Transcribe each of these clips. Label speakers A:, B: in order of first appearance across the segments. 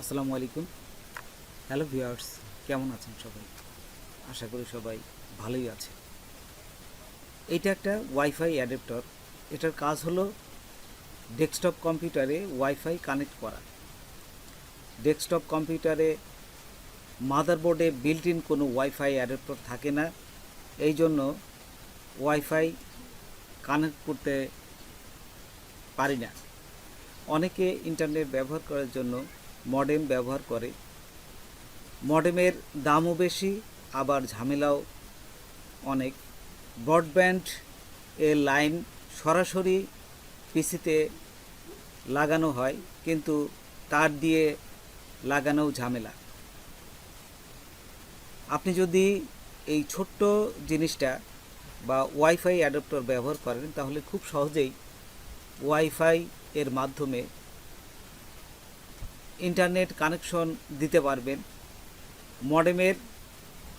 A: আসসালামু আলাইকুম। Hello viewers, কেমন আছেন সবাই? আশা করি সবাই ভালোই আছে। এইটা একটা ওয়াইফাই অ্যাডাপ্টার। এটার কাজ হলো ডেস্কটপ কম্পিউটারে ওয়াইফাই কানেক্ট করা। ডেস্কটপ কম্পিউটারে মাদারবোর্ডে বিল্ট ইন কোনো ওয়াইফাই অ্যাডাপ্টার থাকে না, এই জন্য ওয়াইফাই কানেক্ট করতে পারি না। অনেকে ইন্টারনেট ব্যবহার করার জন্য মডেম ব্যবহার করে। মডেমের দামও বেশি, আবার ঝামেলাও অনেক। ব্রডব্যান্ড এর লাইন সরাসরি পিসিতে লাগানো হয়, কিন্তু তার দিয়ে লাগানোও ঝামেলা। আপনি যদি এই ছোট্ট জিনিসটা বা ওয়াইফাই অ্যাডাপ্টার ব্যবহার করেন, তাহলে খুব সহজেই ওয়াইফাই এর মাধ্যমে ইন্টারনেট কানেকশন দিতে পারবেন। মডেমের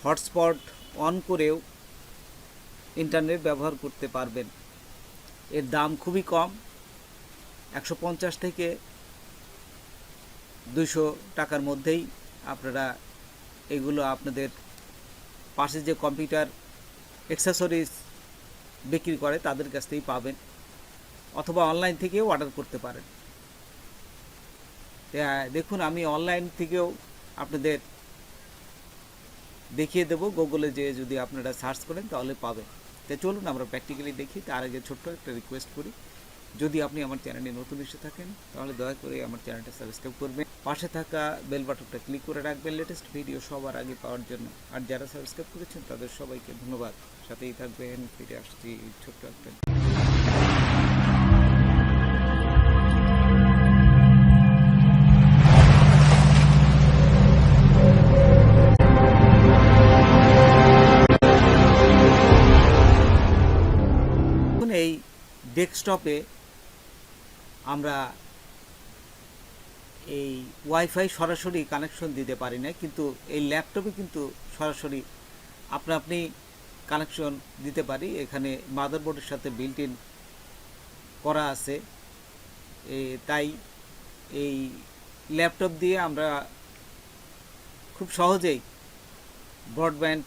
A: হটস্পট অন করেও ইন্টারনেট ব্যবহার করতে পারবেন। এর দাম খুবই কম, 150 থেকে 200 টাকার মধ্যেই আপনারা এগুলো আপনাদের পাশে যে কম্পিউটার অ্যাক্সেসরিজ বিক্রি করে তাদের কাছ থেকেই পাবেন, অথবা অনলাইন থেকেও অর্ডার করতে পারেন। দেখুন, আমি অনলাইন থেকেও আপনাদের দেখিয়ে দেবো, গুগলে যে যদি আপনারা সার্চ করেন তাহলে পাবেন। তো চলুন আমরা প্র্যাকটিক্যালি দেখি। তার আগে ছোট্ট একটা রিকোয়েস্ট করি, যদি আপনি আমার চ্যানেলে নতুন এসে থাকেন তাহলে দয়া করে আমার চ্যানেলটা সাবস্ক্রাইব করবেন, পাশে থাকা বেল বাটনটা ক্লিক করে রাখবেন লেটেস্ট ভিডিও সবার আগে পাওয়ার জন্য। আর যারা সাবস্ক্রাইব করেছেন তাদের সবাইকে ধন্যবাদ। সাথেই থাকবেন, ফিরে আসছি ছোট্ট একটা। এই ডেস্কটপে আমরা এই ওয়াইফাই সরাসরি কানেকশন দিতে পারি না, কিন্তু এই ল্যাপটপে কিন্তু সরাসরি আপনি কানেকশন দিতে পারি। এখানে মাদারবোর্ডের সাথে বিল্ট ইন করা আছে, তাই এই ল্যাপটপ দিয়ে আমরা খুব সহজেই ব্রডব্যান্ড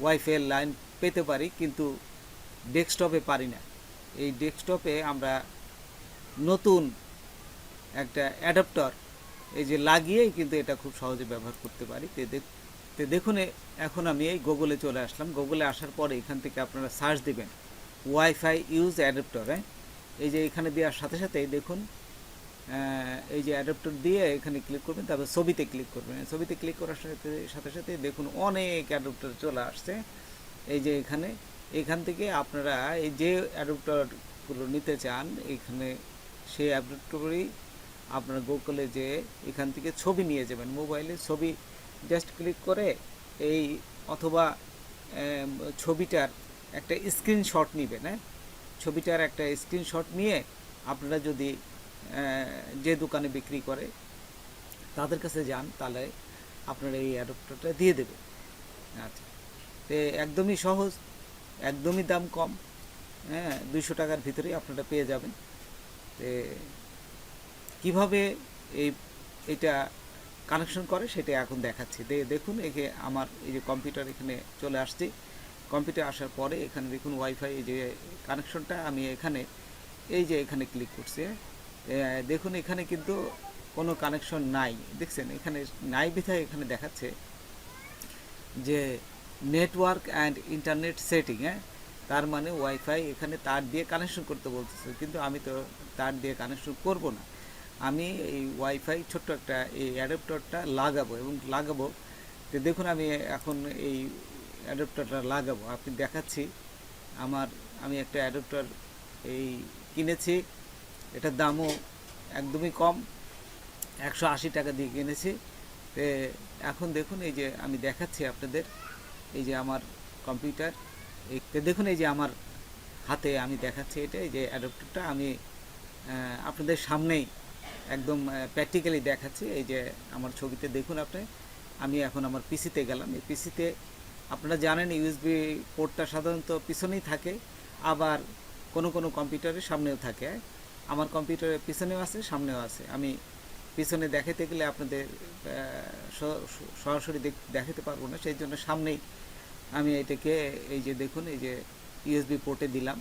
A: ওয়াইফাই লাইন পেতে পারি, কিন্তু ডেস্কটপে পারি না। এই ডেস্কটপে আমরা নতুন একটা অ্যাডাপ্টার এই যে লাগিয়েই কিন্তু এটা খুব সহজে ব্যবহার করতে পারি। তো দেখুন, এখন আমি এই গুগলে চলে আসলাম। গুগলে আসার পরে এখান থেকে আপনারা সার্চ দেবেন ওয়াইফাই ইউজ অ্যাডাপ্টার। এই যে এখানে দেওয়ার সাথে সাথেই দেখুন, এই যে অ্যাডাপ্টার দিয়ে এখানে ক্লিক করবেন, তারপর ছবিতে ক্লিক করবেন। ছবিতে ক্লিক করার সাথে সাথে দেখুন অনেক অ্যাডাপ্টার চলে আসছে। এই যে এখান থেকে আপনারা এই যে অ্যাডাপ্টারগুলো নিতে চান, এখানে সেই অ্যাডাপ্টারই আপনার গুগলে যে এখান থেকে ছবি নিয়ে যাবেন, মোবাইলে ছবি জাস্ট ক্লিক করে এই, অথবা ছবিটার একটা স্ক্রিনশট নেবেন। ছবিটার একটা স্ক্রিনশট নিয়ে আপনারা যদি যে দোকানে বিক্রি করে তাদের কাছে যান, তাহলে আপনারা এই অ্যাডাপ্টারটা দিয়ে দেবে। আচ্ছা, তো একদমই সহজ, একদমই দাম কম, 200 টাকার ভিতরেই আপনারা পেয়ে যাবেন। তো কীভাবে এটা কানেকশন করে সেটা এখন দেখাচ্ছি। দেখুন, আমার এই যে কম্পিউটার এখানে চলে আসছি। কম্পিউটার আসার পরে এখানে দেখুন ওয়াইফাই এই যে কানেকশনটা আমি এখানে ক্লিক করছি। দেখুন, এখানে কিন্তু কোনো কানেকশন নাই, দেখছেন এখানে নাই বিধায় এখানে দেখাচ্ছে যে নেটওয়ার্ক অ্যান্ড ইন্টারনেট সেটিং। তার মানে ওয়াইফাই এখানে তার দিয়ে কানেকশন করতে বলতেছে, কিন্তু আমি তো তার দিয়ে কানেকশন করব না। আমি এই ওয়াইফাই ছোট্ট একটা এই অ্যাডাপ্টারটা লাগাবো। তো দেখুন, আমি এখন এই অ্যাডাপ্টারটা লাগাবো, আপনি দেখাচ্ছি। আমি একটা অ্যাডাপ্টার কিনেছি, এটার দামও একদমই কম, 180 টাকা দিয়ে কিনেছি। তো এখন দেখুন, এই যে আমি দেখাচ্ছি আপনাদের, এই যে আমার কম্পিউটার, দেখুন এই যে আমার হাতে আমি দেখাচ্ছি এটা, এই যে অ্যাডাপ্টারটা আমি আপনাদের সামনেই একদম প্র্যাকটিক্যালি দেখাচ্ছি। এই যে আমার ছবিতে দেখুন আমি এখন আমার পিসিতে গেলাম। এই পিসিতে আপনারা জানেন ইউএসবি পোর্টটা সাধারণত পিছনেই থাকে, আবার কোনো কম্পিউটারের সামনেও থাকে। আমার কম্পিউটারের পিছনেও আছে, সামনেও আছে। আমি পিছনে দেখাতে গেলে আপনাদের সরাসরি দেখাতে পারবো না, সেই জন্য সামনেই আমি এটাকে এই যে দেখুন এই যে ইউএসবি পোর্টে দিলাম।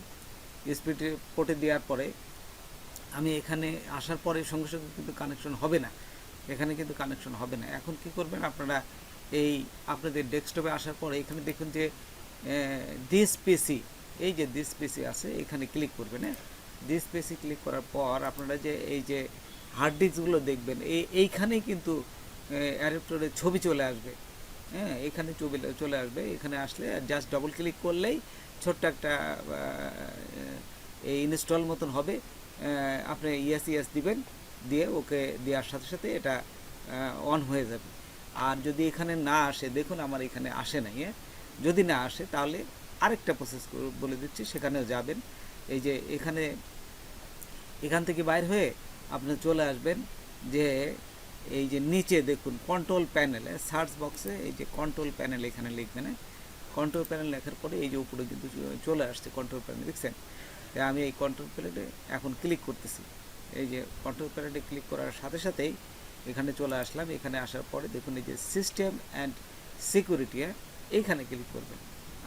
A: ইউএসবি পোর্টে দেওয়ার পরে আমি এখানে আসার পরে সঙ্গে সঙ্গে কিন্তু কানেকশন হবে না, এখানে কিন্তু কানেকশন হবে না। এখন কি করবেন আপনারা, এই আপনাদের ডেস্কটপে আসার পরে এখানে দেখুন যে দিস পিসি, এই যে দিস পিসি আছে এখানে ক্লিক করবেন। হ্যাঁ, দিস পিসি ক্লিক করার পর আপনারা যে এই যে হার্ড ডিস্কগুলো দেখবেন এইখানেই কিন্তু অ্যাডাপ্টারের ছবি চলে আসবে। হ্যাঁ, এখানে চলে আসবে। এখানে আসলে জাস্ট ডবল ক্লিক করলেই ছোট্ট একটা এই ইনস্টল মতন হবে। আপনি ইয়েস ইয়েস দিবেন, দিয়ে ওকে দেওয়ার সাথে সাথে এটা অন হয়ে যাবে। আর যদি এখানে না আসে, দেখুন আমার এখানে আসে নাই। হ্যাঁ, যদি না আসে তাহলে আরেকটা প্রসেস বলে দিচ্ছি, সেখানেও যাবেন। এই যে এখান থেকে বাইর হয়ে আপনি চলে আসবেন যে এই যে নিচে দেখুন কন্ট্রোল প্যানেলে, সার্চ বক্সে এই যে কন্ট্রোল প্যানেল এখানে লিখবেন। কন্ট্রোল প্যানেল লেখার পরে এই যে উপরে কিন্তু চলে আসছে কন্ট্রোল প্যানেল, দেখছেন? আমি এই কন্ট্রোল প্যানেলে এখন ক্লিক করতেছি। এই যে কন্ট্রোল প্যানেলে ক্লিক করার সাথে সাথেই এখানে চলে আসলাম। এখানে আসার পরে দেখুন এই যে সিস্টেম অ্যান্ড সিকিউরিটি, এইখানে ক্লিক করবেন।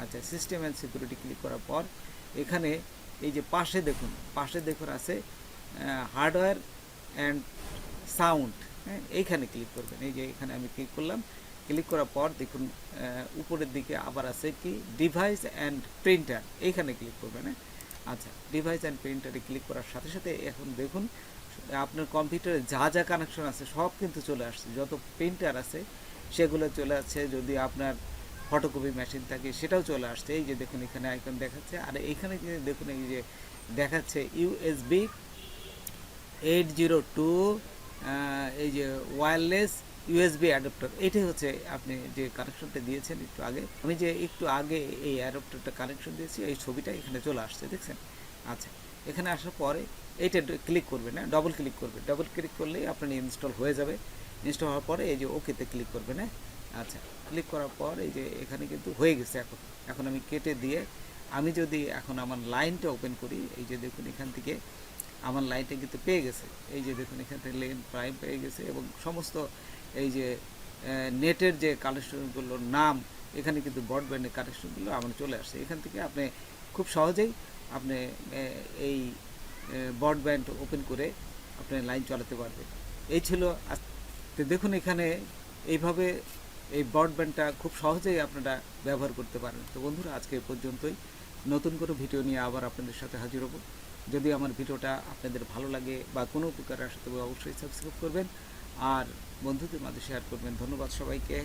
A: আচ্ছা, সিস্টেম অ্যান্ড সিকিউরিটি ক্লিক করার পর এখানে এই যে পাশে দেখুন আছে হার্ডওয়্যার অ্যান্ড সাউন্ড। হ্যাঁ, এইখানে ক্লিক করবেন। এই যে এখানে আমি ক্লিক করলাম। ক্লিক করার পর দেখুন উপরের দিকে আবার আছে কি ডিভাইস অ্যান্ড প্রিন্টার, এইখানে ক্লিক করবেন। হ্যাঁ, আচ্ছা, ডিভাইস অ্যান্ড প্রিন্টারে ক্লিক করার সাথে সাথে এখন দেখুন আপনার কম্পিউটারে যা যা কানেকশন আছে সব কিন্তু চলে আসছে। যত প্রিন্টার আছে সেগুলো চলে আসছে, যদি আপনার ফটোকপি মেশিন থাকে সেটাও চলে আসছে। এই যে দেখুন এখানে আইকন দেখাচ্ছে। আর এইখানে দেখুন এই যে দেখাচ্ছে ইউএসবি 802 এই যে ওয়্যারলেস ইউএসবি অ্যাডাপ্টার, এটাই হচ্ছে আপনি যে কানেকশনটা দিয়েছেন একটু আগে। আমি যে একটু আগে এই অ্যাডাপ্টারটা কানেকশন দিয়েছি, এই ছবিটা এখানে চলে আসছে, দেখছেন? আচ্ছা, এখানে আসার পরে এইটা ক্লিক করবেন, না ডবল ক্লিক করবেন। ডবল ক্লিক করলেই আপনার ইনস্টল হয়ে যাবে। ইনস্টল হওয়ার পরে এই যে ওকেতে ক্লিক করবেন। হ্যাঁ, আচ্ছা, ক্লিক করার পর এই যে এখানে কিন্তু হয়ে গেছে। এখন আমি কেটে দিয়ে আমি যদি এখন আমার লাইনটা ওপেন করি, এই যে দেখুন এখান থেকে আমার লাইনটা কিন্তু পেয়ে গেছে। এই যে দেখুন এখান থেকে লেন প্রাইম পেয়ে গেছে এবং সমস্ত এই যে নেটের যে কানেকশনগুলোর নাম এখানে কিন্তু ব্রডব্যান্ডের কানেকশনগুলো আমার চলে আসছে। এখান থেকে আপনি খুব সহজেই আপনি এই ব্রডব্যান্ড ওপেন করে আপনি লাইন চালাতে পারবেন। এই ছিল। তো দেখুন এখানে এইভাবে এই ব্রডব্যান্ডটা খুব সহজেই আপনারা ব্যবহার করতে পারেন। তো বন্ধুরা, আজকে এই পর্যন্তই। নতুন কোনো ভিডিও নিয়ে আবার আপনাদের সাথে হাজির হব। যদি আমার ভিডিওটা আপনাদের ভালো লাগে বা কোনো উপকার আসে তবে অবশ্যই সাবস্ক্রাইব করবেন আর বন্ধুদের মাঝে শেয়ার করবেন। ধন্যবাদ সবাইকে।